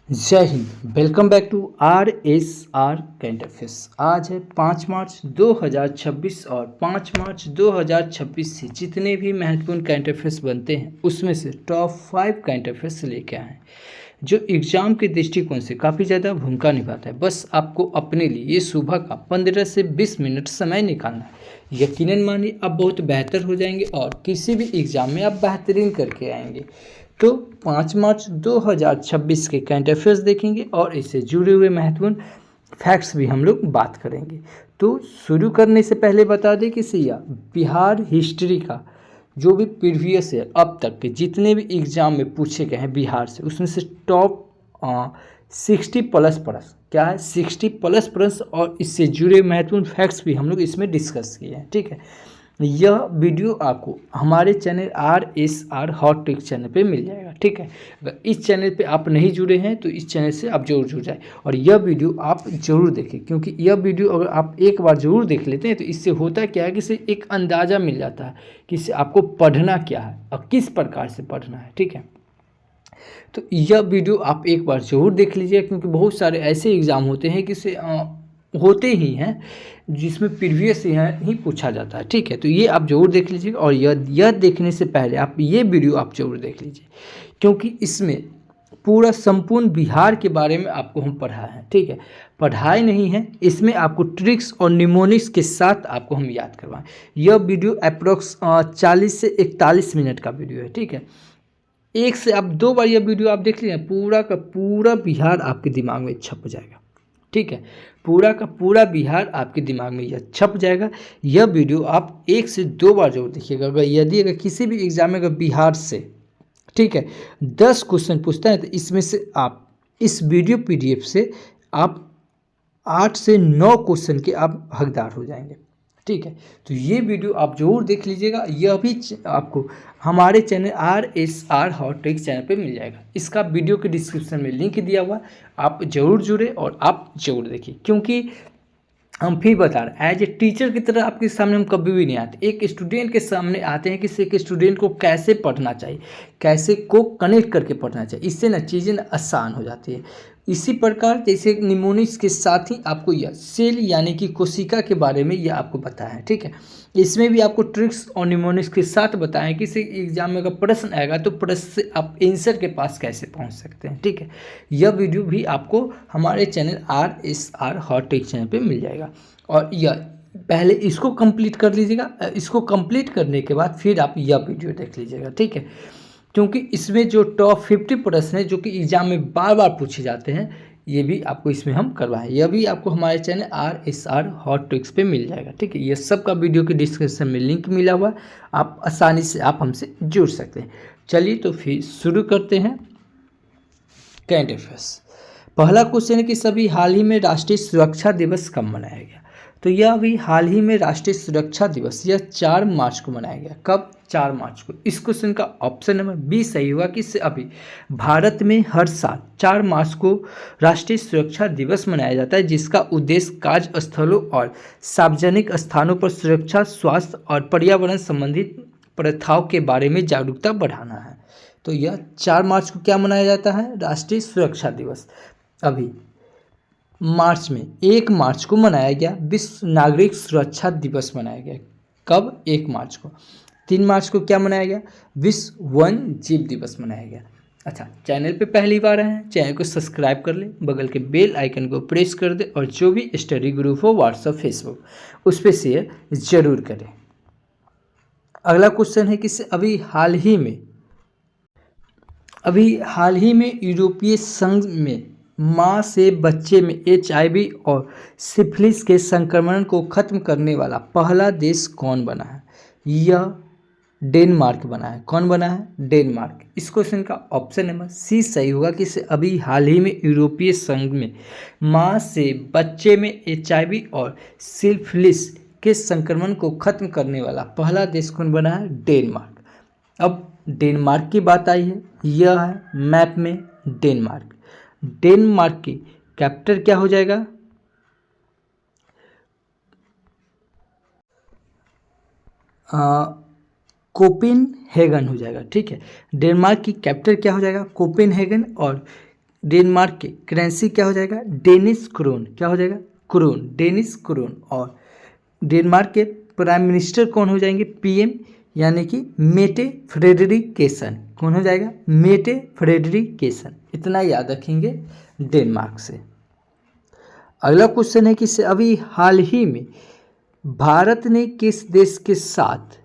जय Hind. Welcome back to RSR current affairs. आज है 5 मार्च 2026 और 5 मार्च 2026 से जितने भी महत्वपूर्ण करंट अफेयर्स बनते हैं उसमें से टॉप 5 करंट अफेयर्स लेके आए हैं जो एग्ज़ाम के दृष्टिकोण से काफ़ी ज़्यादा भूमिका निभाता है। बस आपको अपने लिए ये सुबह का 15 से 20 मिनट समय निकालना है। यकीनन मानिए आप बहुत बेहतर हो जाएंगे और किसी भी एग्ज़ाम में आप बेहतरीन करके आएंगे। तो 5 मार्च 2026 के करंट अफेयर्स देखेंगे और इससे जुड़े हुए महत्वपूर्ण फैक्ट्स भी हम लोग बात करेंगे। तो शुरू करने से पहले बता दें कि सिया बिहार हिस्ट्री का जो भी प्रीवियस है अब तक के जितने भी एग्ज़ाम में पूछे गए हैं बिहार से उसमें से टॉप 60+ क्या है 60+ और इससे जुड़े महत्वपूर्ण फैक्ट्स भी हम लोग इसमें डिस्कस किए हैं। ठीक है, यह वीडियो आपको हमारे channel RSR hot trick channel पे मिल जाएगा। ठीक है, अगर इस चैनल पे आप नहीं जुड़े हैं तो इस चैनल से आप जरूर जुड़ जाए और यह वीडियो आप जरूर देखें, क्योंकि यह वीडियो अगर आप एक बार जरूर देख लेते हैं तो इससे होता क्या है कि इससे एक अंदाज़ा मिल जाता है कि इससे आपको पढ़ना क्या है और किस प्रकार से पढ़ना है। ठीक है, तो यह वीडियो आप एक बार ज़रूर देख लीजिए, क्योंकि बहुत सारे ऐसे एग्ज़ाम होते हैं कि से होते ही हैं जिसमें प्रीवियस ही पूछा जाता है। ठीक है, तो ये आप जरूर देख लीजिएगा और यह देखने से पहले आप ये वीडियो आप जरूर देख लीजिए, क्योंकि इसमें पूरा संपूर्ण बिहार के बारे में आपको हम पढ़ाए हैं। ठीक है, पढ़ाए नहीं है, इसमें आपको ट्रिक्स और निमोनिक्स के साथ आपको हम याद करवाएं। यह वीडियो अप्रोक्स 40 से 41 मिनट का वीडियो है। ठीक है, एक से आप 2 बार यह वीडियो आप देख लीजिए, पूरा का पूरा बिहार आपके दिमाग में छप जाएगा। ठीक है, पूरा का पूरा बिहार आपके दिमाग में यह छप जाएगा। यह वीडियो आप 1 से 2 बार जरूर देखिएगा। अगर किसी भी एग्जाम में अगर बिहार से ठीक है 10 क्वेश्चन पूछता है तो इसमें से आप इस वीडियो PDF से आप 8 से 9 क्वेश्चन के आप हकदार हो जाएंगे। ठीक है, तो ये वीडियो आप जरूर देख लीजिएगा। यह भी आपको हमारे channel RSR hot trick channel पे मिल जाएगा। इसका वीडियो के डिस्क्रिप्शन में लिंक दिया हुआ, आप जरूर जुड़े और आप जरूर देखिए, क्योंकि हम फिर बता रहे हैं एज ए टीचर की तरह आपके सामने हम कभी भी नहीं आते, एक स्टूडेंट के सामने आते हैं कि एक स्टूडेंट को कैसे पढ़ना चाहिए, कैसे को कनेक्ट करके पढ़ना चाहिए। इससे ना चीज़ें आसान हो जाती है। इसी प्रकार जैसे निमोनिक्स के साथ ही आपको यह सेल यानी कि कोशिका के बारे में यह आपको बताया है। ठीक है, इसमें भी आपको ट्रिक्स और निमोनिक्स के साथ बताएं कि किसी एग्जाम में अगर प्रश्न आएगा तो प्रश्न से आप आंसर के पास कैसे पहुंच सकते हैं। ठीक है, यह वीडियो भी आपको हमारे channel RSR hot trick channel पे मिल जाएगा और यह पहले इसको कंप्लीट कर लीजिएगा। इसको कंप्लीट करने के बाद फिर आप यह वीडियो देख लीजिएगा। ठीक है, क्योंकि इसमें जो टॉप 50 प्रश्न है जो कि एग्जाम में बार बार पूछे जाते हैं ये भी आपको इसमें हम करवाएं। यह भी आपको हमारे चैनल RSR हॉट ट्रिक्स पे मिल जाएगा। ठीक है, ये सब का वीडियो के डिस्क्रिप्शन में लिंक मिला हुआ है, आप आसानी से आप हमसे जुड़ सकते हैं। चलिए तो फिर शुरू करते हैं करंट अफेयर्स। पहला क्वेश्चन है कि सभी हाल ही में राष्ट्रीय सुरक्षा दिवस कब मनाया गया। तो यह अभी हाल ही में राष्ट्रीय सुरक्षा दिवस यह 4 मार्च को मनाया गया। कब? 4 मार्च को। इस क्वेश्चन का ऑप्शन नंबर बी सही होगा कि इससे अभी भारत में हर साल 4 मार्च को राष्ट्रीय सुरक्षा दिवस मनाया जाता है, जिसका उद्देश्य कार्यस्थलों और सार्वजनिक स्थानों पर सुरक्षा, स्वास्थ्य और पर्यावरण संबंधित प्रथाओं के बारे में जागरूकता बढ़ाना है। तो यह 4 मार्च को क्या मनाया जाता है? राष्ट्रीय सुरक्षा दिवस। अभी मार्च में 1 मार्च को मनाया गया विश्व नागरिक सुरक्षा दिवस मनाया गया। कब? 1 मार्च को। 3 मार्च को क्या मनाया गया? विश्व वन्य जीव दिवस मनाया गया। अच्छा, चैनल पे पहली बार आए हैं, चैनल को सब्सक्राइब कर ले, बगल के बेल आइकन को प्रेस कर दे और जो भी स्टडी ग्रुप हो व्हाट्सएप फेसबुक उस पर शेयर जरूर करें। अगला क्वेश्चन है कि अभी हाल ही में यूरोपीय संघ में माँ से बच्चे में HIV और सिफिलिस के संक्रमण को खत्म करने वाला पहला देश कौन बना है? यह डेनमार्क बना है। कौन बना है? डेनमार्क। इस क्वेश्चन का ऑप्शन नंबर सी सही होगा कि अभी हाल ही में यूरोपीय संघ में माँ से बच्चे में HIV और सिफिलिस के संक्रमण को खत्म करने वाला पहला देश कौन बना है? डेनमार्क। अब डेनमार्क की बात आई है, यह है मैप में डेनमार्क। डेनमार्क की कैपिटल क्या हो जाएगा? कोपेनहेगन हो जाएगा। ठीक है, डेनमार्क की कैपिटल क्या हो जाएगा? कोपेनहेगन। और डेनमार्क के करेंसी क्या हो जाएगा, डेनिश क्रोन। क्या हो जाएगा, क्रोन, डेनिश क्रोन। और डेनमार्क के प्राइम मिनिस्टर कौन हो जाएंगे, पीएम, यानी कि मेटे फ्रेडरिकेसन। कौन हो जाएगा, मेटे फ्रेडरिकेसन। इतना याद रखेंगे डेनमार्क से। अगला क्वेश्चन है कि अभी हाल ही में भारत ने किस देश के साथ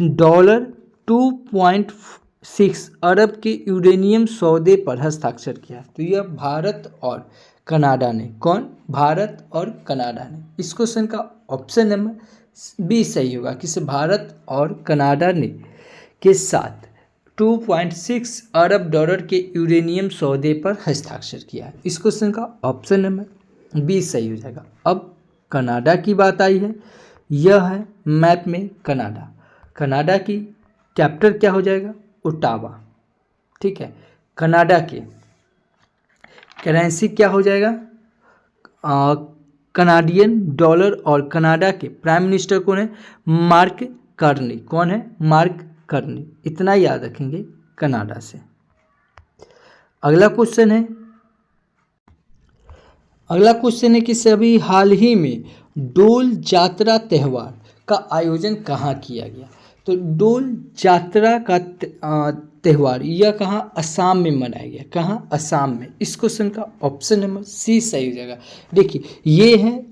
$2.6 अरब के यूरेनियम सौदे पर हस्ताक्षर किया। तो यह भारत और कनाडा ने, कौन, भारत और कनाडा ने। इस क्वेश्चन का ऑप्शन नंबर बी सही होगा, किस भारत और कनाडा ने के साथ $2.6 अरब के यूरेनियम सौदे पर हस्ताक्षर किया है। इस क्वेश्चन का ऑप्शन नंबर बी सही हो जाएगा। अब कनाडा की बात आई है, यह है मैप में कनाडा। कनाडा की कैपिटल क्या हो जाएगा, ओटावा। ठीक है, कनाडा के करेंसी क्या हो जाएगा, कनाडियन डॉलर। और कनाडा के प्राइम मिनिस्टर कौन है, मार्क कार्नी। कौन है, मार्क कार्नी। इतना याद रखेंगे कनाडा से। अगला क्वेश्चन है कि सभी हाल ही में डोल जात्रा त्यौहार का आयोजन कहाँ किया गया। तो डोल जात्रा का त्यौहार यह कहाँ, असम में मनाया गया। कहाँ, असम में। इस क्वेश्चन का ऑप्शन नंबर सी सही हो जाएगा। देखिए, ये है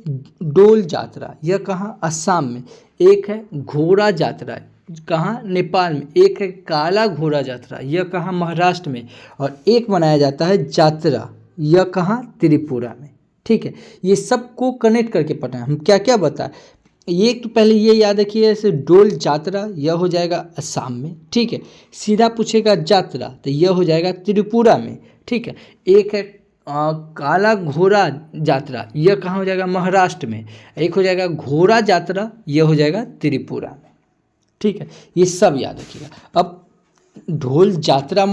डोल जात्रा, यह कहाँ, असम में। एक है घोड़ा जात्रा, कहाँ, नेपाल में। एक है काला घोड़ा जात्रा, यह कहाँ, महाराष्ट्र में। और एक मनाया जाता है जात्रा, यह कहाँ, त्रिपुरा में। ठीक है, ये सबको कनेक्ट करके पढ़ना है। हम क्या क्या बताएं, ये तो पहले ये याद रखिए, जैसे डोल जात्रा यह हो जाएगा असम में। ठीक है, सीधा पूछेगा जात्रा तो यह हो जाएगा त्रिपुरा में। ठीक है, एक है काला घोड़ा जात्रा, यह कहाँ हो जाएगा, महाराष्ट्र में। एक हो जाएगा घोड़ा जात्रा, यह हो जाएगा त्रिपुरा में। ठीक है, ये सब याद रखिएगा। अब ढोल जात्रा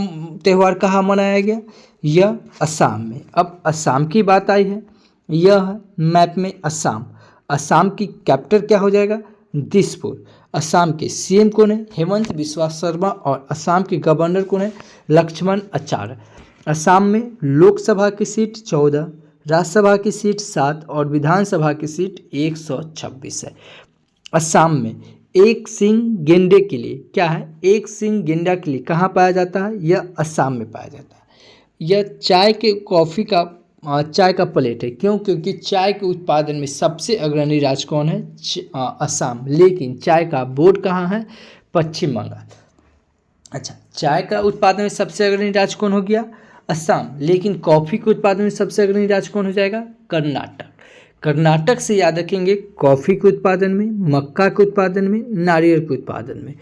त्यौहार कहाँ मनाया गया, यह असम में। अब असम की बात आई है, यह मैप में असम। असम की कैपिटल क्या हो जाएगा, दिसपुर। असम के सीएम कौन है, हेमंत बिस्वा शर्मा। और असम के गवर्नर कौन है, लक्ष्मण आचार्य। असम में लोकसभा की सीट 14, राज्यसभा की सीट 7 और विधानसभा की सीट 126 है। असम में एक सिंग गेंडे के लिए क्या है, एक सिंग गेंडा के लिए कहाँ पाया जाता है, यह असम में पाया जाता है। यह चाय के कॉफ़ी का चाय का प्लेट है। क्यों, क्योंकि चाय के उत्पादन में सबसे अग्रणी राज्य कौन है, असम। लेकिन चाय का बोर्ड कहाँ है, पश्चिम बंगाल। अच्छा, चाय का उत्पादन में सबसे अग्रणी राज्य कौन हो गया, असम। लेकिन कॉफ़ी के उत्पादन में सबसे अग्रणी राज्य कौन हो जाएगा, कर्नाटक। कर्नाटक से याद रखेंगे कॉफ़ी के उत्पादन में, मक्का के उत्पादन में, नारियल के उत्पादन में।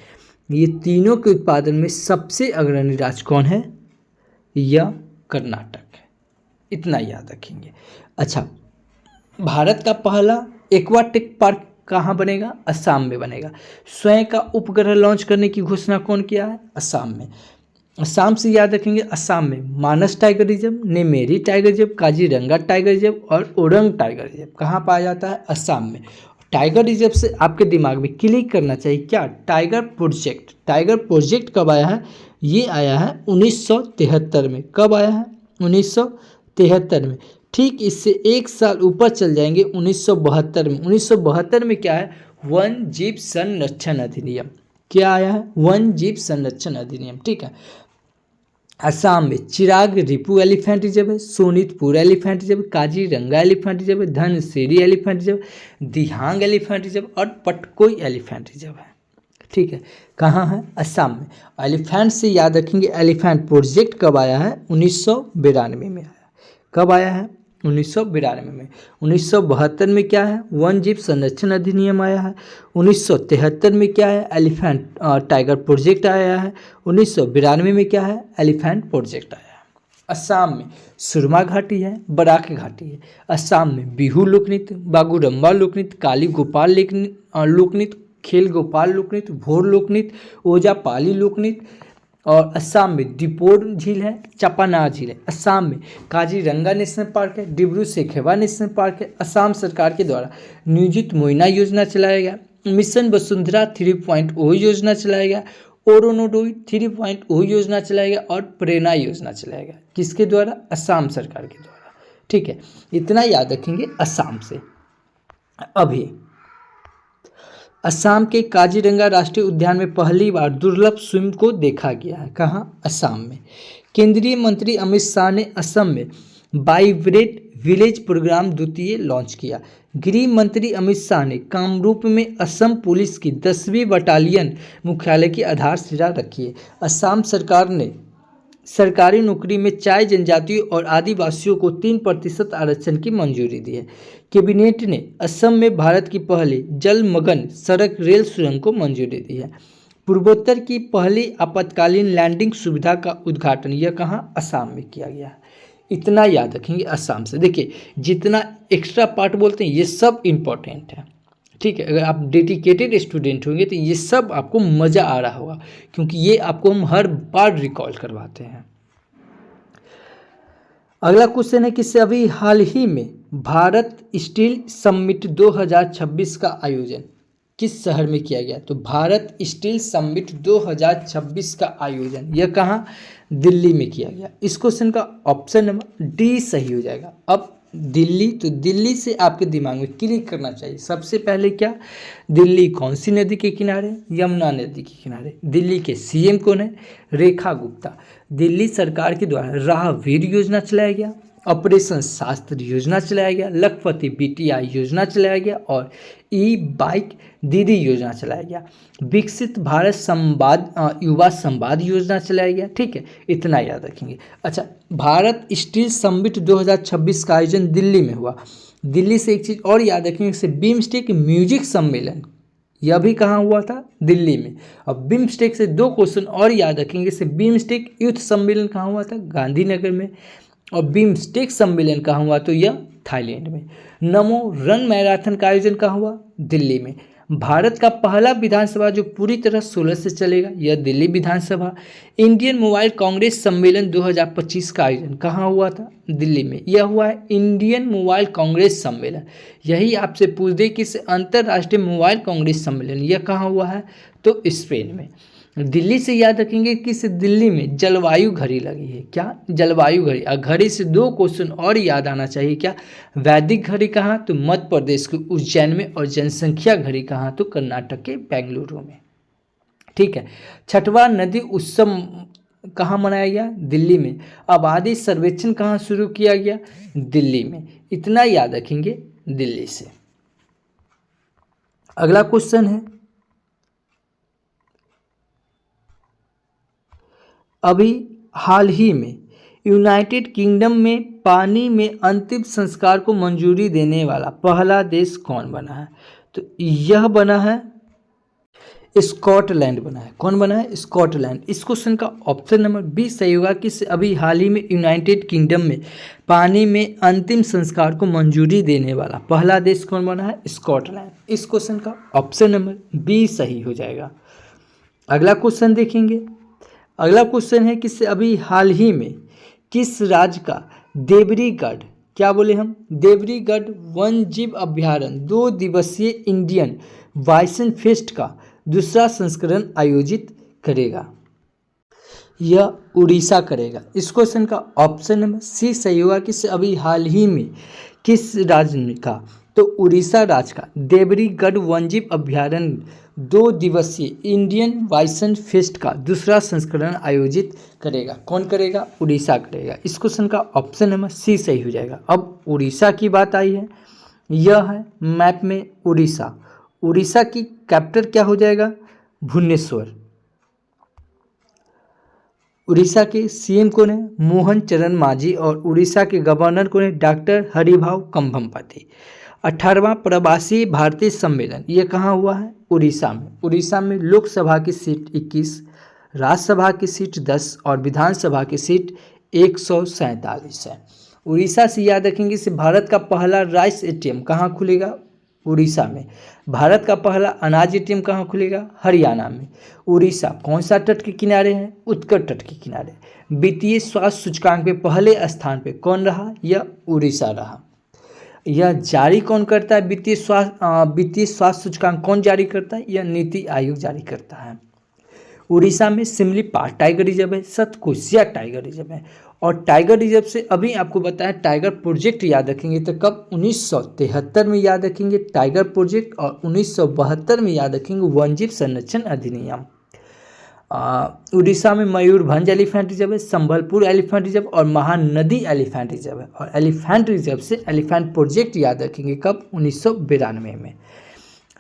ये तीनों के उत्पादन में सबसे अग्रणी राज्य कौन है, यह कर्नाटक है। इतना याद रखेंगे। अच्छा, भारत का पहला एक्वाटिक पार्क कहाँ बनेगा, असम में बनेगा। स्वयं का उपग्रह लॉन्च करने की घोषणा कौन किया है, असम में। असम से याद रखेंगे, असम में Manas tiger reserve, Nameri tiger reserve, Kaziranga tiger reserve और ओरंग टाइगर रिजर्व कहाँ पाया जाता है, असम में। टाइगर रिजर्व से आपके दिमाग में क्लिक करना चाहिए क्या, टाइगर प्रोजेक्ट। टाइगर प्रोजेक्ट कब आया है, ये आया है 1973 में। कब आया है, 1973 में। ठीक इससे एक साल ऊपर चल जाएंगे 1972 में। 1972 में क्या है, वन जीव संरक्षण अधिनियम। क्या आया है, वन जीव संरक्षण अधिनियम। ठीक है, असम में चिराग रिपू एलिफेंट रिजर्व है, Sonitpur elephant reserve, Kaziranga elephant reserve, Dhansiri elephant reserve, Dihing elephant reserve और पटकोई एलिफेंट रिजर्व है। ठीक है, कहाँ है, असम में। एलिफेंट से याद रखेंगे, एलिफेंट प्रोजेक्ट कब आया है, 1992 में आया। कब आया है, 1992 में। 1972 में क्या है, वन जीव संरक्षण अधिनियम आया है। 1973 में क्या है, एलिफेंट टाइगर प्रोजेक्ट आया है। 1992 में क्या है, एलिफेंट प्रोजेक्ट आया है। असम में सुरमा घाटी है, बराक घाटी है। असम में बिहू लोकनृत्य, बागुरम्बा लोकनृत्य, काली गोपाल लोकनृत्य, खेल गोपाल लोकनृत्य, भोर लोकनृत्य, ओजापाली लोकनृत्य। और असम में डिपोर झील है, चापानार झील है। असम में काजीरंगा नेशनल पार्क है, डिब्रू सैखोवा नेशनल पार्क है। असम सरकार के द्वारा नियोजित मोइना योजना चलाया गया। मिशन वसुंधरा 3.0 योजना चलाया गया। अरुणोदय 3.0 योजना चलाएगा और प्रेरणा योजना चलाएगा। किसके द्वारा? असम सरकार के द्वारा। ठीक है, इतना याद रखेंगे असम से। अभी असम के काजीरंगा राष्ट्रीय उद्यान में पहली बार दुर्लभ सिंह को देखा गया है। कहाँ? असम में। केंद्रीय मंत्री अमित शाह ने असम में वाइब्रेंट विलेज प्रोग्राम द्वितीय लॉन्च किया। गृह मंत्री अमित शाह ने कामरूप में असम पुलिस की 10वीं बटालियन मुख्यालय की आधारशिला रखी है। असम सरकार ने सरकारी नौकरी में चाय जनजातियों और आदिवासियों को 3% आरक्षण की मंजूरी दी है। कैबिनेट ने असम में भारत की पहली जलमग्न सड़क रेल सुरंग को मंजूरी दी है। पूर्वोत्तर की पहली आपातकालीन लैंडिंग सुविधा का उद्घाटन यह कहाँ? असम में किया गया है। इतना याद रखेंगे असम से। देखिए, जितना एक्स्ट्रा पार्ट बोलते हैं ये सब इम्पोर्टेंट है। ठीक है, अगर आप डेडिकेटेड स्टूडेंट होंगे तो ये सब आपको मज़ा आ रहा होगा, क्योंकि ये आपको हम हर बार रिकॉल करवाते हैं। अगला क्वेश्चन है कि अभी हाल ही में भारत स्टील समिट 2026 का आयोजन किस शहर में किया गया? तो भारत स्टील समिट 2026 का आयोजन यह कहाँ? दिल्ली में किया गया। इस क्वेश्चन का ऑप्शन नंबर डी सही हो जाएगा। अब दिल्ली, तो दिल्ली से आपके दिमाग में क्लिक करना चाहिए सबसे पहले क्या? दिल्ली कौन सी नदी के किनारे? यमुना नदी के किनारे। दिल्ली के सीएम कौन है? रेखा गुप्ता। दिल्ली सरकार के द्वारा राहवीर योजना चलाया गया, ऑपरेशन शास्त्र योजना चलाया गया, लखपति बीटीआई योजना चलाया गया और ई बाइक दीदी योजना चलाया गया। विकसित भारत संवाद युवा संवाद योजना चलाया गया। ठीक है, इतना याद रखेंगे। अच्छा, भारत स्टील समिट 2026 का आयोजन दिल्ली में हुआ। दिल्ली से एक चीज़ और याद रखेंगे, जैसे बिम्स्टेक म्यूजिक सम्मेलन यह भी कहाँ हुआ था? दिल्ली में। अब बिम्स्टेक से 2 क्वेश्चन और याद रखेंगे, जैसे बिम्स्टेक यूथ सम्मेलन कहाँ हुआ था? गांधीनगर में। और बिम्स्टेक सम्मेलन कहाँ हुआ? तो यह थाईलैंड में। नमो रन मैराथन का आयोजन कहाँ हुआ? दिल्ली में। भारत का पहला विधानसभा जो पूरी तरह 16 से चलेगा यह दिल्ली विधानसभा। इंडियन मोबाइल कांग्रेस सम्मेलन 2025 का आयोजन कहाँ हुआ था? दिल्ली में। यह हुआ है इंडियन मोबाइल कांग्रेस सम्मेलन। यही आपसे पूछ दे कि अंतर्राष्ट्रीय मोबाइल कांग्रेस सम्मेलन यह कहाँ हुआ है? तो स्पेन में। दिल्ली से याद रखेंगे कि इस दिल्ली में जलवायु घड़ी लगी है। क्या? जलवायु घड़ी। और घड़ी से 2 क्वेश्चन और याद आना चाहिए। क्या? वैदिक घड़ी कहाँ? तो मध्य प्रदेश के उज्जैन में। और जनसंख्या घड़ी कहाँ? तो कर्नाटक के बेंगलुरु में। ठीक है, छठवां नदी उत्सव कहाँ मनाया गया? दिल्ली में। आबादी सर्वेक्षण कहाँ शुरू किया गया? दिल्ली में। इतना याद रखेंगे दिल्ली से। अगला क्वेश्चन है, अभी हाल ही में यूनाइटेड किंगडम में पानी में अंतिम संस्कार को मंजूरी देने वाला पहला देश कौन बना है? तो यह बना है स्कॉटलैंड बना है। कौन बना है? स्कॉटलैंड। इस क्वेश्चन का ऑप्शन नंबर बी सही होगा कि अभी हाल ही में यूनाइटेड किंगडम में पानी में अंतिम संस्कार को मंजूरी देने वाला पहला देश कौन बना है? स्कॉटलैंड। इस क्वेश्चन का ऑप्शन नंबर बी सही हो जाएगा। अगला क्वेश्चन देखेंगे। अगला क्वेश्चन है कि अभी हाल ही में किस राज्य का देवरीगढ़, क्या बोले हम? देवरीगढ़ वन्य जीव अभ्यारण्य 2 दिवसीय इंडियन बाइसन फेस्ट का दूसरा संस्करण आयोजित करेगा? यह उड़ीसा करेगा। इस क्वेश्चन का ऑप्शन नंबर सी सही होगा कि अभी हाल ही में किस राज्य का? तो उड़ीसा राज्य का देवरीगढ़ वन्यजीव अभ्यारण्य 2 दिवसीय इंडियन बाइसन फेस्ट का दूसरा संस्करण आयोजित करेगा। कौन करेगा? उड़ीसा करेगा। इस क्वेश्चन का ऑप्शन नंबर सी सही हो जाएगा। अब उड़ीसा की बात आई है, यह है मैप में उड़ीसा। उड़ीसा की कैपिटल क्या हो जाएगा? भुवनेश्वर। उड़ीसा के सीएम कौन है? मोहन चरण मांझी। और उड़ीसा के गवर्नर कौन है? डॉक्टर हरिभाऊ कंभमपति। 18वां प्रवासी भारतीय सम्मेलन ये कहाँ हुआ है? उड़ीसा में। उड़ीसा में लोकसभा की सीट 21, राज्यसभा की सीट 10 और विधानसभा की सीट 147 है। उड़ीसा से याद रखेंगे से भारत का पहला राइस एटीएम कहाँ खुलेगा? उड़ीसा में। भारत का पहला अनाज एटीएम कहाँ खुलेगा? हरियाणा में। उड़ीसा कौन सा तट के किनारे है? उत्तर तट के किनारे। वित्तीय स्वास्थ्य सूचकांक में पहले स्थान पे कौन रहा? यह उड़ीसा रहा। यह जारी कौन करता है? वित्तीय स्वास्थ्य सूचकांक कौन जारी करता है? यह नीति आयोग जारी करता है। उड़ीसा में सिमलीपाल टाइगर रिजर्व है, सतकोशिया टाइगर रिजर्व है। और टाइगर रिजर्व से अभी आपको बताया टाइगर प्रोजेक्ट याद रखेंगे तो कब 1973 में याद रखेंगे टाइगर प्रोजेक्ट, और 1972 में याद रखेंगे वन्यजीव संरक्षण अधिनियम। उड़ीसा में मयूरभंज एलिफेंट रिजर्व है, संबलपुर एलिफेंट रिजर्व और महानदी एलिफेंट रिजर्व है। और एलिफेंट रिजर्व से एलिफेंट प्रोजेक्ट याद रखेंगे कब 1992 में।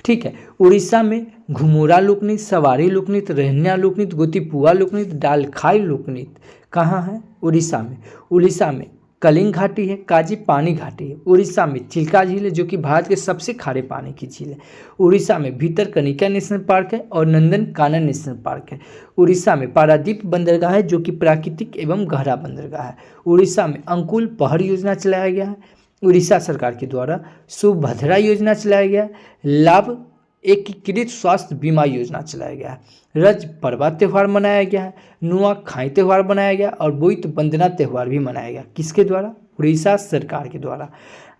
ठीक है। उड़ीसा में घुमोरा लोकनृत्य, सवारी लोकनृत्य, रहनिया लोकनृत्य, गोतीपुआ लोकनृत्य, डालखाई लोकनृत्य कहाँ है? उड़ीसा में। उड़ीसा में कलिंग घाटी है, काजी पानी घाटी है। उड़ीसा में चिल्का झील है जो कि भारत के सबसे खारे पानी की झील है। उड़ीसा में भीतरकनिका नेशनल पार्क है और नंदन कानन नेशनल पार्क है। उड़ीसा में पारादीप बंदरगाह है जो कि प्राकृतिक एवं गहरा बंदरगाह है। उड़ीसा में अंकुल पहड़ योजना चलाया गया है उड़ीसा सरकार के द्वारा। सुभद्रा योजना चलाया गया है। लाभ एकीकृत स्वास्थ्य बीमा योजना चलाया गया है। रज पर्वा त्यौहार मनाया गया है। नुआखाई त्यौहार मनाया गया और बोईत बंदना त्यौहार भी मनाया गया। किसके द्वारा? उड़ीसा सरकार के द्वारा।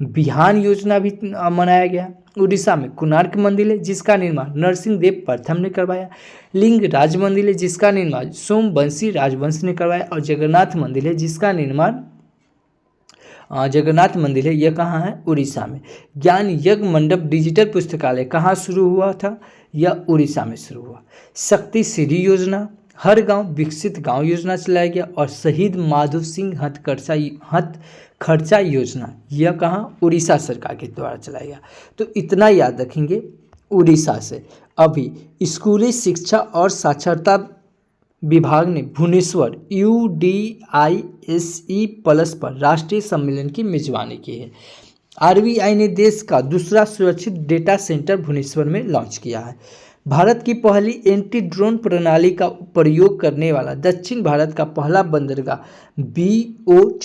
बिहान योजना भी मनाया गया। उड़ीसा में कोणार्क मंदिर है जिसका निर्माण नरसिंह देव प्रथम ने करवाया। लिंग राज मंदिर है जिसका निर्माण सोमवंशी राजवंश ने करवाया। और जगन्नाथ मंदिर है जिसका निर्माण जगन्नाथ मंदिर है, यह कहाँ है? उड़ीसा में। ज्ञान यज्ञ मंडप डिजिटल पुस्तकालय कहाँ शुरू हुआ था? यह उड़ीसा में शुरू हुआ। शक्ति श्री योजना, हर गांव विकसित गांव योजना चलाया गया। और शहीद माधव सिंह हथखर्चा योजना, यह कहाँ? उड़ीसा सरकार के द्वारा चलाया गया। तो इतना याद रखेंगे उड़ीसा से। अभी स्कूली शिक्षा और साक्षरता विभाग ने भुवनेश्वर UDISE प्लस पर राष्ट्रीय सम्मेलन की मेजबानी की है। RBI ने देश का दूसरा सुरक्षित डेटा सेंटर भुवनेश्वर में लॉन्च किया है। भारत की पहली एंटी ड्रोन प्रणाली का प्रयोग करने वाला दक्षिण भारत का पहला बंदरगाह BO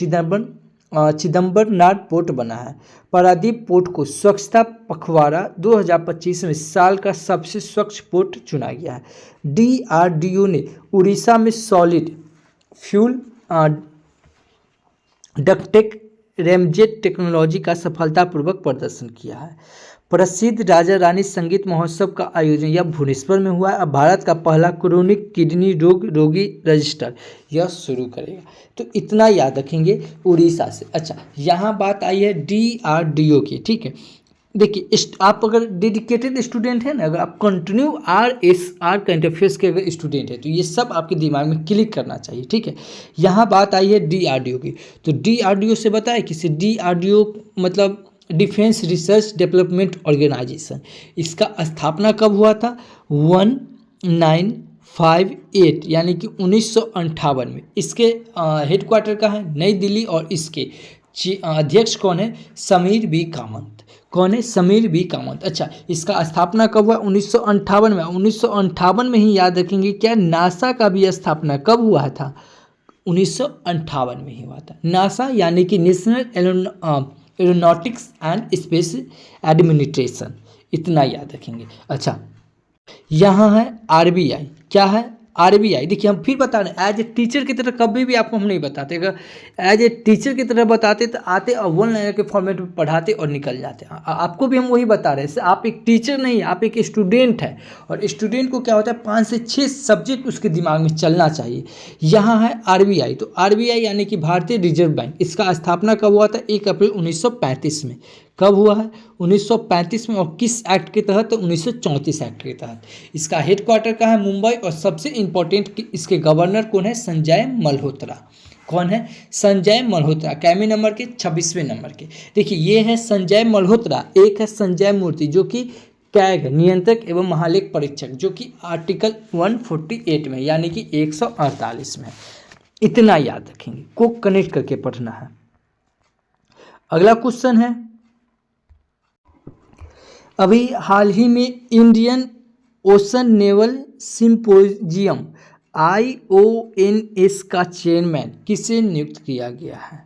चिदम्बरनार पोर्ट बना है। पारादीप पोर्ट को स्वच्छता पखवाड़ा 2025 में साल का सबसे स्वच्छ पोर्ट चुना गया है। DRDO ने उड़ीसा में सॉलिड फ्यूल डक्टेक रेमजेट टेक्नोलॉजी का सफलतापूर्वक प्रदर्शन किया है। प्रसिद्ध राजा रानी संगीत महोत्सव का आयोजन यह भुवनेश्वर में हुआ है। अब भारत का पहला क्रोनिक किडनी रोगी रजिस्टर यह शुरू करेगा। तो इतना याद रखेंगे उड़ीसा से। अच्छा, यहाँ बात आई है DRDO की। ठीक है, देखिए आप अगर डेडिकेटेड स्टूडेंट हैं ना, अगर आप कंटिन्यू RSR करंट अफेयर्स के अगर स्टूडेंट हैं तो ये सब आपके दिमाग में क्लिक करना चाहिए। ठीक है, यहाँ बात आई है DRDO की। तो DRDO से बताया किसी DRDO मतलब डिफेंस रिसर्च डेवलपमेंट ऑर्गेनाइजेशन। इसका स्थापना कब हुआ था? 1958 यानी कि 1958 में। इसके हेडक्वार्टर कहाँ है? नई दिल्ली। और इसके अध्यक्ष कौन है? समीर बी कामत। कौन है? समीर बी कामत। अच्छा, इसका स्थापना कब हुआ? 1958 में। 1958 में ही याद रखेंगे क्या नासा का भी स्थापना कब हुआ था? 1958 में ही हुआ था। नासा यानी कि national aeronautics and space administration, इतना याद रखेंगे। अच्छा, यहाँ है RBI। क्या है? RBI। देखिए हम फिर बता रहे हैं, एज ए टीचर की तरह कभी भी आपको हम नहीं बताते। अगर एज ए टीचर की तरह बताते तो आते और वन लाइनर के फॉर्मेट में पढ़ाते और निकल जाते। आपको भी हम वही बता रहे हैं। आप एक टीचर नहीं, आप एक स्टूडेंट है। और स्टूडेंट को क्या होता है, 5 से 6 सब्जेक्ट उसके दिमाग में चलना चाहिए। यहाँ है RBI। तो RBI यानी कि भारतीय रिजर्व बैंक। इसका स्थापना कब हुआ था? 1 अप्रैल 1935 में। कब हुआ है? 1935 में। और किस एक्ट के तहत? 1934 एक्ट के तहत। इसका हेडक्वार्टर कहाँ है? मुंबई। और सबसे इंपॉर्टेंट इसके गवर्नर कौन है? संजय मल्होत्रा। कौन है? संजय मल्होत्रा। कैमी नंबर के? 26वें नंबर के। देखिए ये है संजय मल्होत्रा। एक है संजय मूर्ति जो कि कैग नियंत्रक एवं महालेख परीक्षक, जो कि आर्टिकल 148 में यानी कि 148 में। इतना याद रखेंगे, को कनेक्ट करके पढ़ना है। अगला क्वेश्चन है, अभी हाल ही में Indian ocean naval symposium IONS का चेयरमैन किसे नियुक्त किया गया है?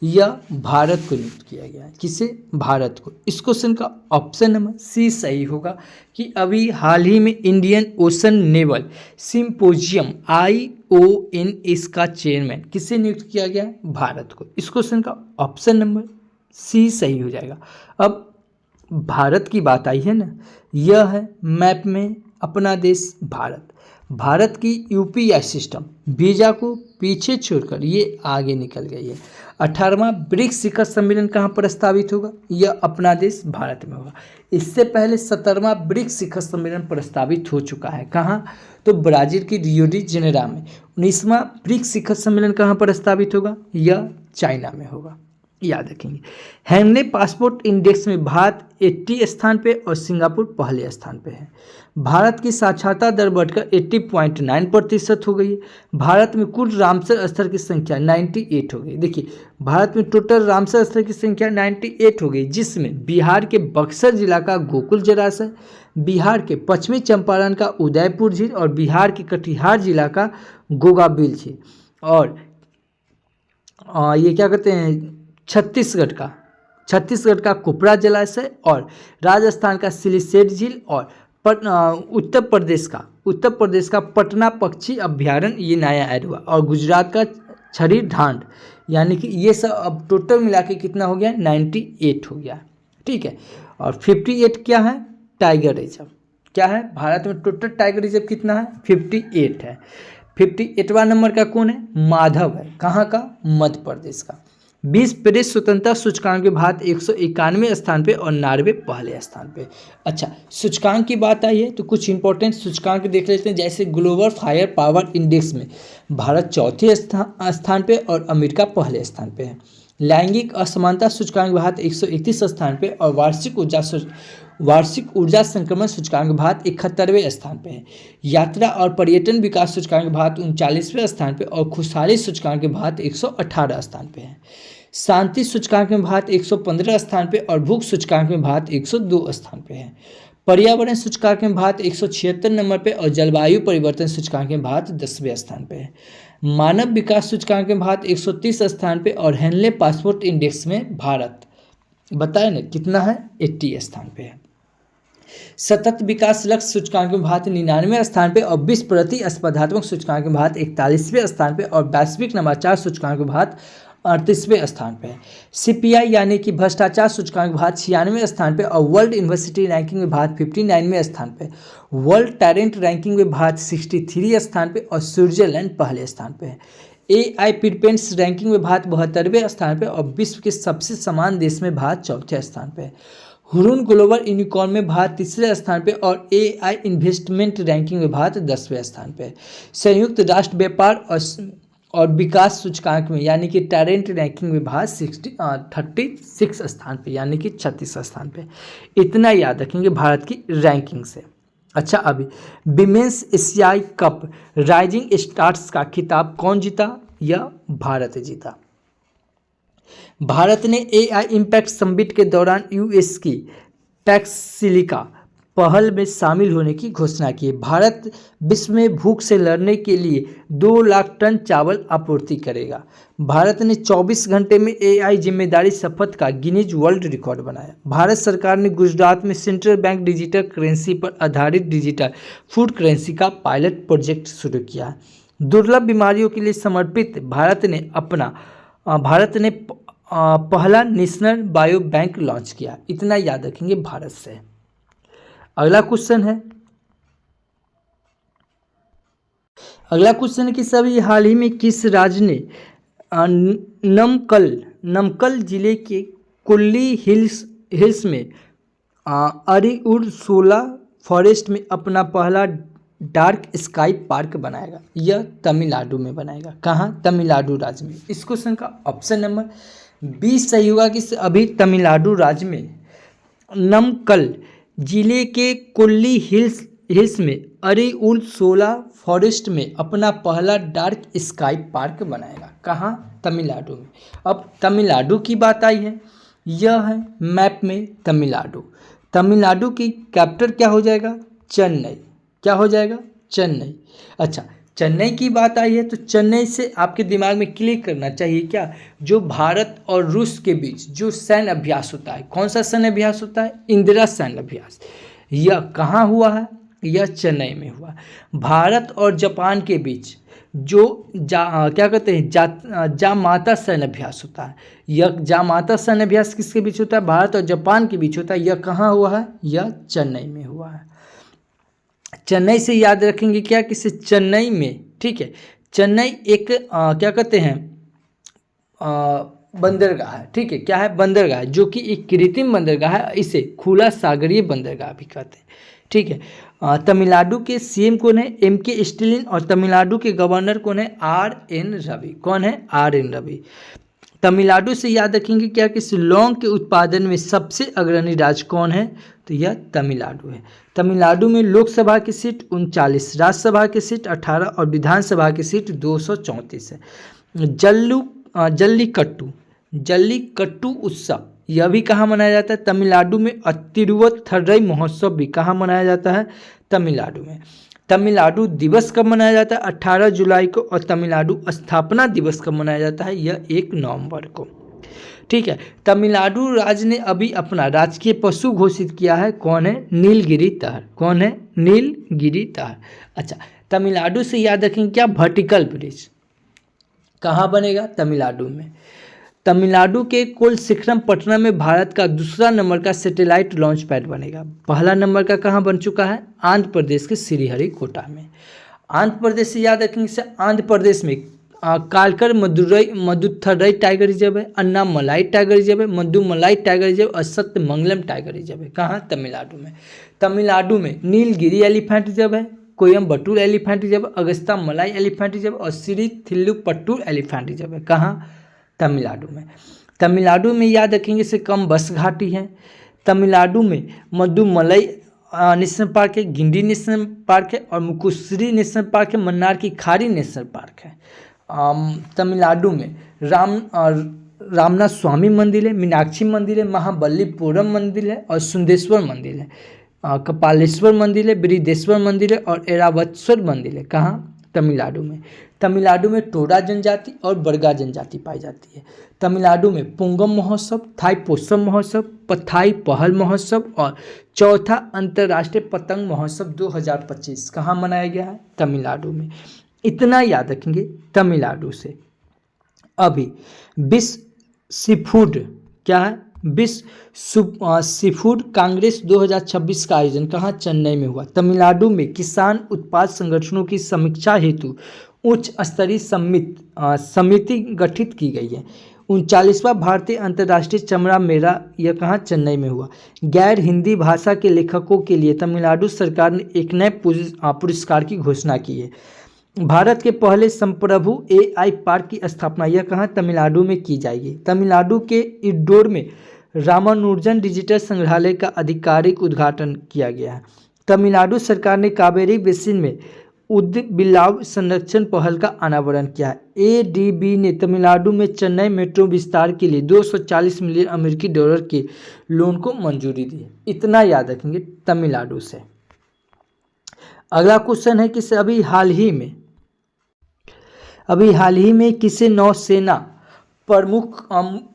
यह भारत को नियुक्त किया गया है। किसे? भारत को। इस क्वेश्चन का ऑप्शन नंबर C सही होगा कि अभी हाल ही में Indian ocean naval symposium IONS का चेयरमैन किसे नियुक्त किया गया है? भारत को। इस क्वेश्चन का ऑप्शन नंबर C सही हो जाएगा। अब भारत की बात आई है ना, यह है मैप में अपना देश भारत। भारत की यूपीआई सिस्टम वीजा को पीछे छोड़कर ये आगे निकल गई है। 18वां ब्रिक्स शिखर सम्मेलन कहाँ प्रस्तावित होगा? यह अपना देश भारत में होगा। इससे पहले 17वां ब्रिक्स शिखर सम्मेलन प्रस्तावित हो चुका है। कहाँ? तो ब्राजील की रियो डी जेनेरो में। 19वां ब्रिक्स शिखर सम्मेलन कहाँ प्रस्तावित होगा? यह चाइना में होगा, याद रखेंगे। हेनले पासपोर्ट इंडेक्स में भारत 80 स्थान पे और सिंगापुर पहले स्थान पे है। भारत की साक्षरता दर बढ़कर 80.9% हो गई है। भारत में कुल रामसर स्थल की संख्या 98 हो गई। देखिए, भारत में टोटल रामसर स्थल की संख्या 98 हो गई, जिसमें बिहार के बक्सर जिला का गोकुल जलाशय, बिहार के पश्चिमी चंपारण का उदयपुर झील और बिहार के कटिहार जिला का गोगाबिल झील, और ये क्या कहते हैं, छत्तीसगढ़ का कुपरा जलाशय और राजस्थान का सिलीसेट झील और उत्तर प्रदेश का पटना पक्षी अभ्यारण्य ये नया ऐड हुआ, और गुजरात का छड़ी ढांड, यानी कि ये सब अब टोटल मिला के कितना हो गया? 98 हो गया। ठीक है, और 58 क्या है? Tiger reserve. क्या है? भारत में टोटल टाइगर रिजर्व कितना है? 58 है। 58वां नंबर का कौन है? माधव है। कहाँ का? मध्य प्रदेश का। 20 प्रेस स्वतंत्रता सूचकांक में भारत 191 स्थान पे और नॉर्वे पहले स्थान पे। अच्छा, सूचकांक की बात आई है तो कुछ इंपॉर्टेंट सूचकांक देख लेते हैं। जैसे ग्लोबल फायर पावर इंडेक्स में भारत चौथे स्थान पे और अमेरिका पहले स्थान पे है। लैंगिक असमानता सूचकांक भारत 131 स्थान पे और वार्षिक ऊर्जा संक्रमण सूचकांक भारत 71वें स्थान पे है। यात्रा और पर्यटन विकास सूचकांक भारत 39वें स्थान पे और खुशहाली सूचकांक भारत 118 स्थान पे है। शांति सूचकांक में भारत 115 स्थान पे और भूख सूचकांक में भारत 102 स्थान पे है। पर्यावरण सूचकांक में भारत 176 नंबर पे और जलवायु परिवर्तन सूचकांक में भारत 10वें स्थान पे है। मानव विकास सूचकांक में भारत 130 स्थान पे और हेनले पासपोर्ट इंडेक्स में भारत बताए ना कितना है? 80 स्थान पे है। सतत विकास लक्ष्य सूचकांक में भारत 99वें स्थान पे और विश्व प्रतिस्पर्धात्मक सूचकांक में भारत 41वें स्थान पे और वैश्विक नवाचार सूचकांक में भारत 38वें स्थान पे है। सीपीआई यानी कि भ्रष्टाचार सूचकांक भारत 96वें स्थान पे और वर्ल्ड यूनिवर्सिटी रैंकिंग में भारत 59वें स्थान पे। वर्ल्ड टैलेंट रैंकिंग में भारत 63 स्थान पे और स्विट्जरलैंड पहले स्थान पे है। AI प्रीपेंस रैंकिंग में भारत 72वें स्थान पे और विश्व के सबसे समान देश में भारत चौथे स्थान पे है। हुरून ग्लोबल यूनिकॉर्न में भारत तीसरे स्थान पे और AI इन्वेस्टमेंट रैंकिंग में भारत 10वें स्थान पे है। संयुक्त राष्ट्र व्यापार और विकास सूचकांक में यानी कि टैलेंट रैंकिंग में भारत 36 स्थान पे यानी कि 36 स्थान पे। इतना याद रखेंगे भारत की रैंकिंग से। अच्छा, अभी विमेंस एशियाई कप राइजिंग स्टार्स का खिताब कौन जीता? यह भारत जीता। भारत ने AI इम्पैक्ट समिट के दौरान US की टैक्ससिलिका पहल में शामिल होने की घोषणा की। भारत विश्व में भूख से लड़ने के लिए 2 लाख टन चावल आपूर्ति करेगा। भारत ने 24 घंटे में AI जिम्मेदारी शपथ का गिनीज वर्ल्ड रिकॉर्ड बनाया। भारत सरकार ने गुजरात में सेंट्रल बैंक डिजिटल करेंसी पर आधारित डिजिटल फूड करेंसी का पायलट प्रोजेक्ट शुरू किया। दुर्लभ बीमारियों के लिए समर्पित भारत ने पहला नेशनल बायो बैंक लॉन्च किया। इतना याद रखेंगे भारत से। अगला क्वेश्चन है कि सभी हाल ही में किस राज्य ने नमक्कल जिले के कुल्ली हिल्स में अरिउर-शोला फॉरेस्ट में अपना पहला डार्क स्काई पार्क बनाएगा? यह तमिलनाडु में बनाएगा। कहाँ? तमिलनाडु राज्य में। इस क्वेश्चन का ऑप्शन नंबर 20 सही होगा कि अभी तमिलनाडु राज्य में नमक्कल जिले के कुल्ली हिल्स में अरिउर-शोला फॉरेस्ट में अपना पहला डार्क स्काई पार्क बनाएगा। कहाँ? तमिलनाडु में। अब तमिलनाडु की बात आई है, यह है मैप में तमिलनाडु। तमिलनाडु की कैपिटल क्या हो जाएगा? चेन्नई। क्या हो जाएगा? चेन्नई। अच्छा, चेन्नई की बात आई है तो चेन्नई से आपके दिमाग में क्लिक करना चाहिए क्या? जो भारत और रूस के बीच जो सैन्य अभ्यास होता है, कौन सा सैन्य अभ्यास होता है? इंदिरा सैन्य अभ्यास। यह कहाँ हुआ है? यह चेन्नई में हुआ। भारत और जापान के बीच जो क्या कहते हैं जामाता सैन्य अभ्यास होता है, यह जामाता सैन्य अभ्यास किसके बीच होता है? भारत और जापान के बीच होता है। यह कहाँ हुआ है? यह चेन्नई में हुआ है। चेन्नई से याद रखेंगे क्या, किसे, चेन्नई में, ठीक है, चेन्नई एक क्या कहते हैं, बंदरगाह है, ठीक है, क्या है, बंदरगाह, जो कि एक कृत्रिम बंदरगाह है, इसे खुला सागरीय बंदरगाह भी कहते हैं, ठीक है। तमिलनाडु के सीएम कौन है, एम.के. स्टालिन, और तमिलनाडु के गवर्नर कौन है, आर.एन. रवि। कौन है, आर.एन. रवि। तमिलनाडु से याद रखेंगे क्या कि लौंग के उत्पादन में सबसे अग्रणी राज्य कौन है, तो यह तमिलनाडु है। तमिलनाडु में लोकसभा की सीट 39, राज्यसभा की सीट 18 और विधानसभा की सीट 234 है। जल्लीकट्टू जल्लीकट्टू उत्सव यह भी कहाँ मनाया जाता है, तमिलनाडु में। तिरुवथरई महोत्सव भी कहाँ मनाया जाता है, तमिलनाडु में। तमिलनाडु दिवस कब मनाया जाता है, 18 जुलाई को, और तमिलनाडु स्थापना दिवस कब मनाया जाता है, यह 1 नवंबर को, ठीक है। तमिलनाडु राज्य ने अभी अपना राजकीय पशु घोषित किया है, कौन है, नीलगिरी तार। कौन है, नीलगिरी तार। अच्छा, तमिलनाडु से याद रखेंगे क्या, वर्टिकल ब्रिज कहाँ बनेगा, तमिलनाडु में। तमिलनाडु के कोलशिखरम पटना में भारत का दूसरा नंबर का सैटेलाइट लॉन्च पैड बनेगा। पहला नंबर का कहाँ बन चुका है, आंध्र प्रदेश के श्रीहरिकोटा में। आंध्र प्रदेश से याद रखेंगे से आंध्र प्रदेश में कालकर मदुथरई टाइगर रिजर्व है, अन्नामलाई टाइगर रिजर्व है, मदुमलाई टाइगर रिजर्व और सत्यमंगलम टाइगर रिजर्व है। कहाँ, तमिलनाडु में। तमिलनाडु में नीलगिरी एलिफेंट रिजर्व है, कोयम्बटूर एलिफेंट रिजर्व, अगस्ता मलाई एलिफेंट रिजर्व और श्री थिल्लुपट्टूर एलिफेंट रिजर्व है। कहाँ, तमिलनाडु में। तमिलनाडु में याद रखेंगे से कम बस घाटी है। तमिलनाडु में मदुमलाई नेशनल पार्क है, गिंडी नेशनल पार्क है और मुकुश्री नेशनल पार्क है, मन्नार की खाड़ी नेशनल पार्क है। तमिलनाडु में रामनाथ स्वामी मंदिर है, मीनाक्षी मंदिर है, महाबलीपुरम मंदिर है और सुंदेश्वर मंदिर है, कपालेश्वर मंदिर है, बृहदेश्वर मंदिर है और ऐरावतेश्वर मंदिर है। कहाँ, तमिलनाडु में। तमिलनाडु में टोडा जनजाति और बरगा जनजाति पाई जाती है। तमिलनाडु में पोंगम महोत्सव, थाईपुसम महोत्सव, पथाई पहल महोत्सव और चौथा अंतर्राष्ट्रीय पतंग महोत्सव 2025 कहाँ मनाया गया है, तमिलनाडु में। इतना याद रखेंगे तमिलनाडु से। अभी विश्व सी फूड क्या है, विश्व सी फूड कांग्रेस 2026 का आयोजन कहाँ, चेन्नई में हुआ। तमिलनाडु में किसान उत्पाद संगठनों की समीक्षा हेतु उच्च स्तरीय समिति गठित की गई है। 39वां भारतीय अंतर्राष्ट्रीय चमड़ा मेला यह कहाँ, चेन्नई में हुआ। गैर हिंदी भाषा के लेखकों के लिए तमिलनाडु सरकार ने एक नए पुरस्कार की घोषणा की है। भारत के पहले संप्रभु AI पार्क की स्थापना यह कहाँ, तमिलनाडु में की जाएगी। तमिलनाडु के इडोर में रामानुजन डिजिटल संग्रहालय का आधिकारिक उद्घाटन किया गया है। तमिलनाडु सरकार ने कावेरी बेसिन में उद्बिलाव संरक्षण पहल का अनावरण किया है। ADB ने तमिलनाडु में चेन्नई मेट्रो विस्तार के लिए 240 मिलियन अमेरिकी डॉलर के लोन को मंजूरी दी है। इतना याद रखेंगे तमिलनाडु से। अगला क्वेश्चन है कि अभी हाल ही में किसे नौसेना प्रमुख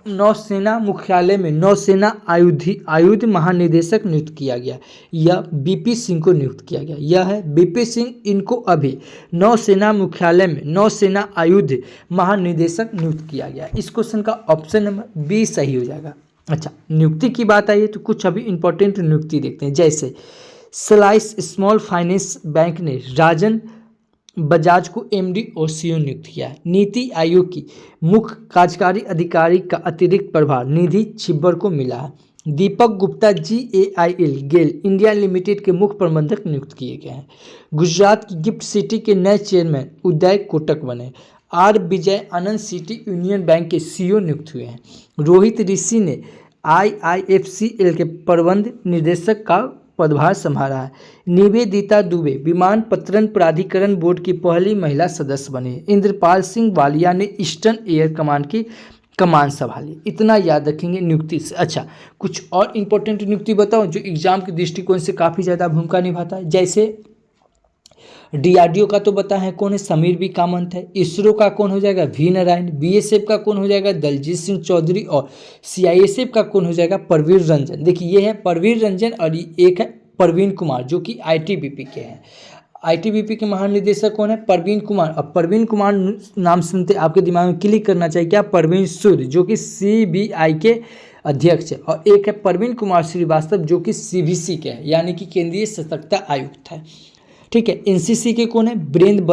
नौसेना मुख्यालय में नौसेना आयुध महानिदेशक नियुक्त किया गया, यह BP सिंह को नियुक्त किया गया। यह है BP सिंह, इनको अभी नौसेना मुख्यालय में नौसेना आयुध महानिदेशक नियुक्त किया गया। इस क्वेश्चन का ऑप्शन नंबर B सही हो जाएगा। अच्छा, नियुक्ति की बात आई है तो कुछ अभी इंपॉर्टेंट नियुक्ति देखते हैं। जैसे स्लाइस स्मॉल फाइनेंस बैंक ने राजन बजाज को MD और CEO नियुक्त किया है। नीति आयोग की मुख्य कार्यकारी अधिकारी का अतिरिक्त प्रभार निधि छिब्बर को मिला है। दीपक गुप्ता GAIL गेल इंडिया लिमिटेड के मुख्य प्रबंधक नियुक्त किए गए हैं। गुजरात की गिफ्ट सिटी के नए चेयरमैन उदय कोटक बने। R Vijay Anand city union bank के CEO नियुक्त हुए हैं। रोहित ऋषि ने IIFCL के प्रबंध निदेशक का पदभार संभाला है। निवेदिता दुबे विमानपत्तन प्राधिकरण बोर्ड की पहली महिला सदस्य बनी। इंद्रपाल सिंह वालिया ने ईस्टर्न एयर कमांड की कमान संभाली। इतना याद रखेंगे नियुक्ति से। अच्छा, कुछ और इंपॉर्टेंट नियुक्ति बताओ जो एग्जाम के दृष्टिकोण से काफ़ी ज़्यादा भूमिका निभाता है। जैसे DRDO का तो पता है कौन है, समीर बी कामत है। इसरो का कौन हो जाएगा, V नारायण। BSF का कौन हो जाएगा, दलजीत सिंह चौधरी। और CISF का कौन हो जाएगा, परवीर रंजन। देखिए ये है परवीर रंजन और एक है परवीन कुमार जो कि ITBP के हैं। ITBP के महानिदेशक कौन है, परवीन कुमार। अब परवीन कुमार नाम सुनते आपके दिमाग में क्लिक करना चाहिए क्या, परवीन सूद जो कि CBI के अध्यक्ष है। और एक है परवीन कुमार श्रीवास्तव जो कि CVC के हैं, यानी कि केंद्रीय सतर्कता आयुक्त है। ठीक है। एनसीसी के कौन है? वीरेंद्र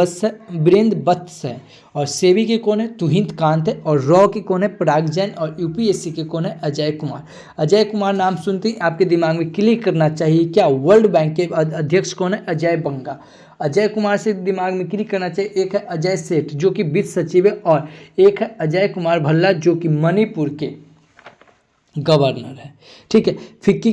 वत्स है। और सेबी के कौन है? तुहिन कांत है। और रॉ के कौन है? पराग जैन। और यूपीएससी के कौन है? अजय कुमार। अजय कुमार नाम सुनते ही आपके दिमाग में क्लिक करना चाहिए क्या? वर्ल्ड बैंक के अध्यक्ष कौन है? अजय बंगा। अजय कुमार से दिमाग में क्लिक करना चाहिए। एक है अजय सेठ जो कि वित्त सचिव है, और एक है अजय कुमार भल्ला जो कि मणिपुर के गवर्नर है। ठीक है। फिक्की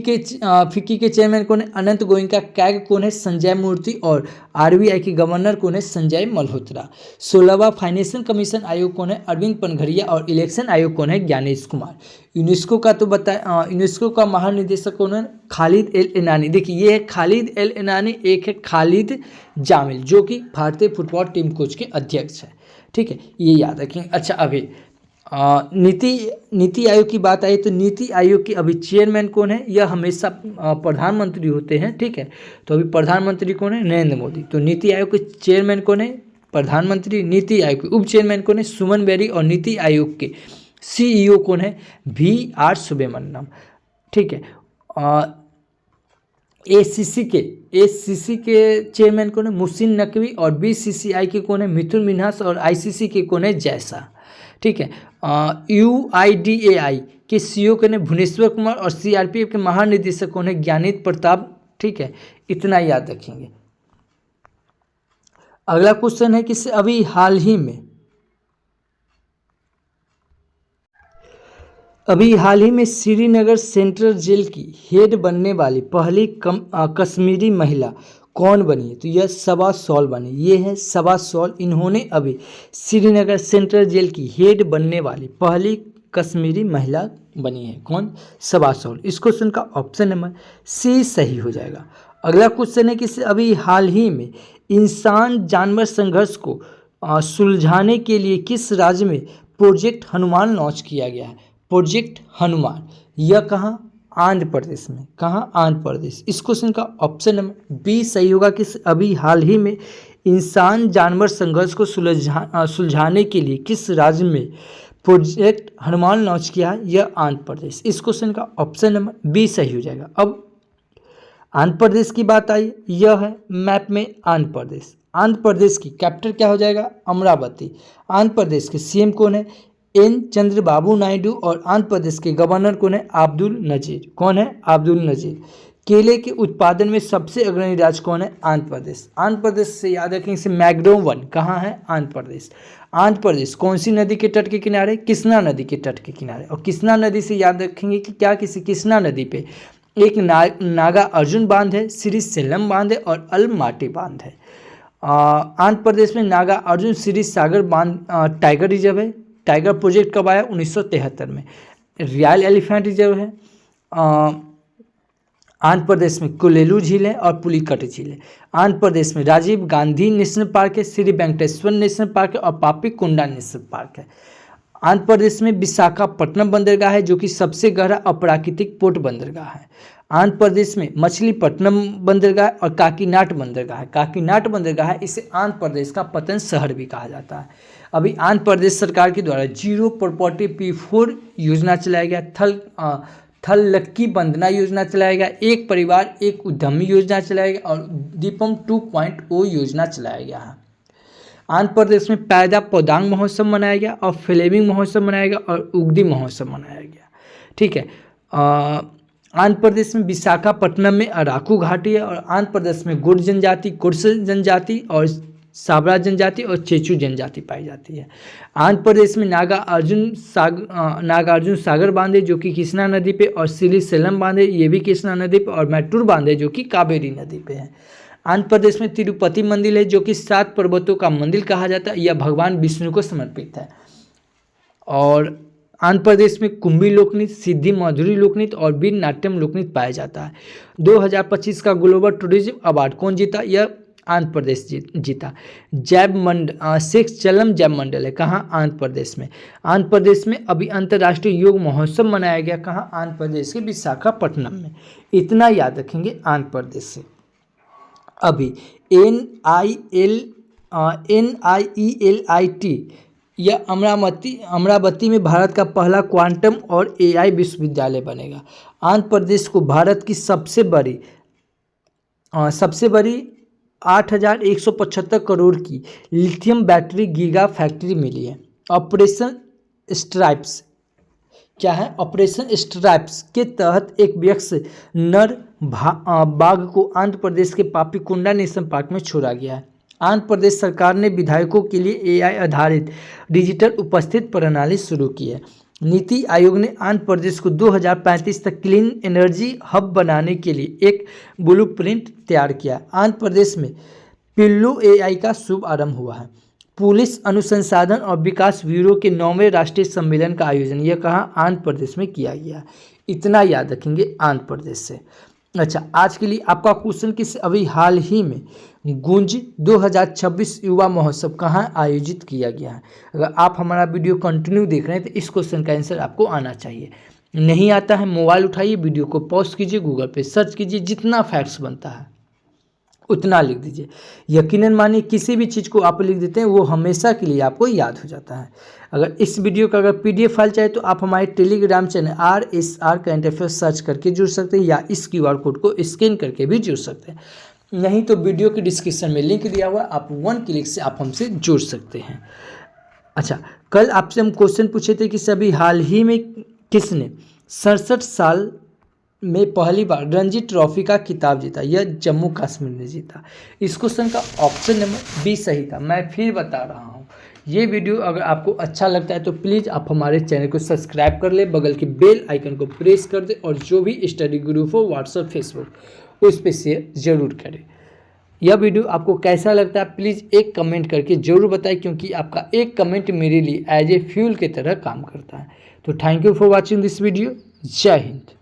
के चेयरमैन कौन है? अनंत गोयनका। कैग कौन है? संजय मूर्ति। और आरबीआई के गवर्नर कौन है? संजय मल्होत्रा। 16वां फाइनेंशियल कमीशन आयोग कौन है? अरविंद पनघरिया। और इलेक्शन आयोग कौन है? ज्ञानेश कुमार। यूनेस्को का तो बताया, यूनेस्को का महानिदेशक कौन है? खालिद एल एनानी। देखिए ये है खालिद एल एनानी, एक है खालिद जामिल जो कि भारतीय फुटबॉल टीम कोच के अध्यक्ष है। ठीक है, ये याद रखेंगे। अच्छा, अभी नीति आयोग की बात आई तो नीति आयोग के अभी चेयरमैन कौन है? यह हमेशा प्रधानमंत्री होते हैं। ठीक है, तो अभी प्रधानमंत्री कौन है? नरेंद्र मोदी। तो नीति आयोग के चेयरमैन कौन है? प्रधानमंत्री। नीति आयोग के उप चेयरमैन कौन है? सुमन बेरी। और नीति आयोग के सीईओ कौन है? VR सुब्रमण्यम। ठीक है। एसीसी के चेयरमैन कौन है? मुहसिन नकवी। और BCCI के कौन है? मिथुन मिन्हास। और ICC के कौन है? जैसा। ठीक है। UIDAI के CEO कौन है? भुवनेश्वर कुमार। और CRPF के महानिदेशक कौन है? ज्ञानेंद्र प्रताप। ठीक है, इतना याद रखेंगे। अगला क्वेश्चन है कि अभी हाल ही में श्रीनगर सेंट्रल जेल की हेड बनने वाली पहली कश्मीरी महिला कौन बनी है? तो यह सबा सॉल बनी। ये है सबा सॉल। इन्होंने अभी श्रीनगर सेंट्रल जेल की हेड बनने वाली पहली कश्मीरी महिला बनी है। कौन? सबा सॉल। इस क्वेश्चन का ऑप्शन नंबर C सही हो जाएगा। अगला क्वेश्चन है कि अभी हाल ही में इंसान जानवर संघर्ष को सुलझाने के लिए किस राज्य में प्रोजेक्ट हनुमान लॉन्च किया गया है? प्रोजेक्ट हनुमान। यह कहाँ? आंध्र प्रदेश में। कहाँ? आंध्र प्रदेश। इस क्वेश्चन का ऑप्शन नंबर B सही होगा कि अभी हाल ही में इंसान जानवर संघर्ष को सुलझाने के लिए किस राज्य में प्रोजेक्ट हनुमान लॉन्च किया है? यह आंध्र प्रदेश। इस क्वेश्चन का ऑप्शन नंबर B सही हो जाएगा। अब आंध्र प्रदेश की बात आई, यह है मैप में आंध्र प्रदेश। आंध्र प्रदेश की कैपिटल क्या हो जाएगा? अमरावती। आंध्र प्रदेश के CM कौन है? N चंद्रबाबू नायडू। और आंध्र प्रदेश के गवर्नर कौन है? अब्दुल नजीर। कौन है? अब्दुल नजीर। केले के उत्पादन में सबसे अग्रणी राज्य कौन है? आंध्र प्रदेश। आंध्र प्रदेश से याद रखेंगे इसे मैग्रोव 1 कहाँ है? आंध्र प्रदेश। आंध्र प्रदेश कौन सी नदी के तट के किनारे? कृष्णा नदी के तट के किनारे। और कृष्णा नदी से याद रखेंगे कि क्या किसी कृष्णा नदी पे एक नागा अर्जुन बांध है, श्री सेलम बांध है और अलमाटी बांध है। आंध्र प्रदेश में नागा अर्जुन श्री सागर बांध टाइगर रिजर्व है। टाइगर प्रोजेक्ट कब आया? 1973 में। रियल एलिफेंट रिजर्व है। आंध्र प्रदेश में कुलेलू झील है और पुलिकट झील है। आंध्र प्रदेश में राजीव गांधी नेशनल पार्क है, श्री वेंकटेश्वर नेशनल पार्क है और पापीकोंडा नेशनल पार्क है। आंध्र प्रदेश में विशाखापट्टनम बंदरगाह है जो कि सबसे गहरा अप्राकृतिक पोर्ट बंदरगाह है। आंध्र प्रदेश में मछलीपट्टनम बंदरगाह और काकीनाड बंदरगाह है। काकीनाड बंदरगाह है, इसे आंध्र प्रदेश का पतन शहर भी कहा जाता है। अभी आंध्र प्रदेश सरकार के द्वारा जीरो प्रॉपर्टी P4 योजना चलाया गया, थल लक्की बंदना योजना चलाया गया, एक परिवार एक उद्यमी योजना चलाया गया और दीपम 2.0 योजना चलाया गया है। आंध्र प्रदेश में पैदा पौदांग महोत्सव मनाया गया और फ्लेमिंग महोत्सव मनाया गया और उगदी महोत्सव मनाया गया। ठीक है। आंध्र प्रदेश में विशाखापट्टनम में अराकू घाटी है और आंध्र प्रदेश में गुर्जर जनजाति, कुर्स जनजाति और साबरा जनजाति और चेचू जनजाति पाई जाती है। आंध्र प्रदेश में नागा अर्जुन सागर बांध है जो कि कृष्णा नदी पे, और श्री सेलम बांध है ये भी कृष्णा नदी पे, और मैटूर बांध है जो कि कावेरी नदी पे है। आंध्र प्रदेश में तिरुपति मंदिर है जो कि 7 पर्वतों का मंदिर कहा जाता है, यह भगवान विष्णु को समर्पित है। और आंध्र प्रदेश में कुंभी लोकनृत्य, सिद्धि माधुरी लोकनृत्य और वीर नाट्यम लोकनृत्य पाया जाता है। 2025 का ग्लोबल टूरिज्म अवार्ड कौन जीता? यह आंध्र प्रदेश जीता। शेखचलम जैव मंडल है, कहाँ? आंध्र प्रदेश में। आंध्र प्रदेश में अभी अंतर्राष्ट्रीय योग महोत्सव मनाया गया, कहाँ? आंध्र प्रदेश के विशाखापट्टनम में। इतना याद रखेंगे आंध्र प्रदेश से। अभी NIELIT यह अमरावती में भारत का पहला क्वांटम और AI विश्वविद्यालय बनेगा। आंध्र प्रदेश को भारत की सबसे बड़ी 8,175 करोड़ की लिथियम बैटरी गीगा फैक्ट्री मिली है। ऑपरेशन स्ट्राइप्स क्या है? ऑपरेशन स्ट्राइप्स के तहत एक वयस्क नर बाघ को आंध्र प्रदेश के पापीकोंडा नेशनल पार्क में छोड़ा गया है। आंध्र प्रदेश सरकार ने विधायकों के लिए एआई आधारित डिजिटल उपस्थित प्रणाली शुरू की है। नीति आयोग ने आंध्र प्रदेश को 2035 तक क्लीन एनर्जी हब बनाने के लिए एक ब्लूप्रिंट तैयार किया। आंध्र प्रदेश में पिल्लू एआई का शुभ आरंभ हुआ है। पुलिस अनुसंधान और विकास ब्यूरो के 9वें राष्ट्रीय सम्मेलन का आयोजन यह कहाँ? आंध्र प्रदेश में किया गया। इतना याद रखेंगे आंध्र प्रदेश से। अच्छा, आज के लिए आपका क्वेश्चन किस अभी हाल ही में गूंज 2026 युवा महोत्सव कहाँ आयोजित किया गया है? अगर आप हमारा वीडियो कंटिन्यू देख रहे हैं तो इस क्वेश्चन का आंसर आपको आना चाहिए। नहीं आता है, मोबाइल उठाइए, वीडियो को पॉज कीजिए, गूगल पे सर्च कीजिए, जितना फैक्ट्स बनता है उतना लिख दीजिए। यकीनन मानिए किसी भी चीज़ को आप लिख देते हैं वो हमेशा के लिए आपको याद हो जाता है। अगर इस वीडियो का अगर PDF फाइल चाहिए तो आप हमारे Telegram channel RSR current affairs search करके जुड़ सकते हैं या इस QR कोड को स्कैन करके भी जुड़ सकते हैं। नहीं तो वीडियो के डिस्क्रिप्शन में लिंक दिया हुआ है, आप 1 क्लिक से आप हमसे जुड़ सकते हैं। अच्छा, कल आपसे हम क्वेश्चन पूछे थे कि सभी हाल ही में किसने 67 साल में पहली बार रणजी ट्रॉफी का खिताब जीता? यह जम्मू कश्मीर ने जीता। इस क्वेश्चन का ऑप्शन नंबर B सही था। मैं फिर बता रहा हूँ, ये वीडियो अगर आपको अच्छा लगता है तो प्लीज़ आप हमारे चैनल को सब्सक्राइब कर ले, बगल के बेल आइकन को प्रेस कर दे और जो भी स्टडी ग्रुप हो व्हाट्सएप फेसबुक उस पर शेयर जरूर करें। यह वीडियो आपको कैसा लगता है प्लीज़ एक कमेंट करके ज़रूर बताएं, क्योंकि आपका एक कमेंट मेरे लिए एज ए फ्यूल की तरह काम करता है। तो thank you for watching this video. जय हिंद।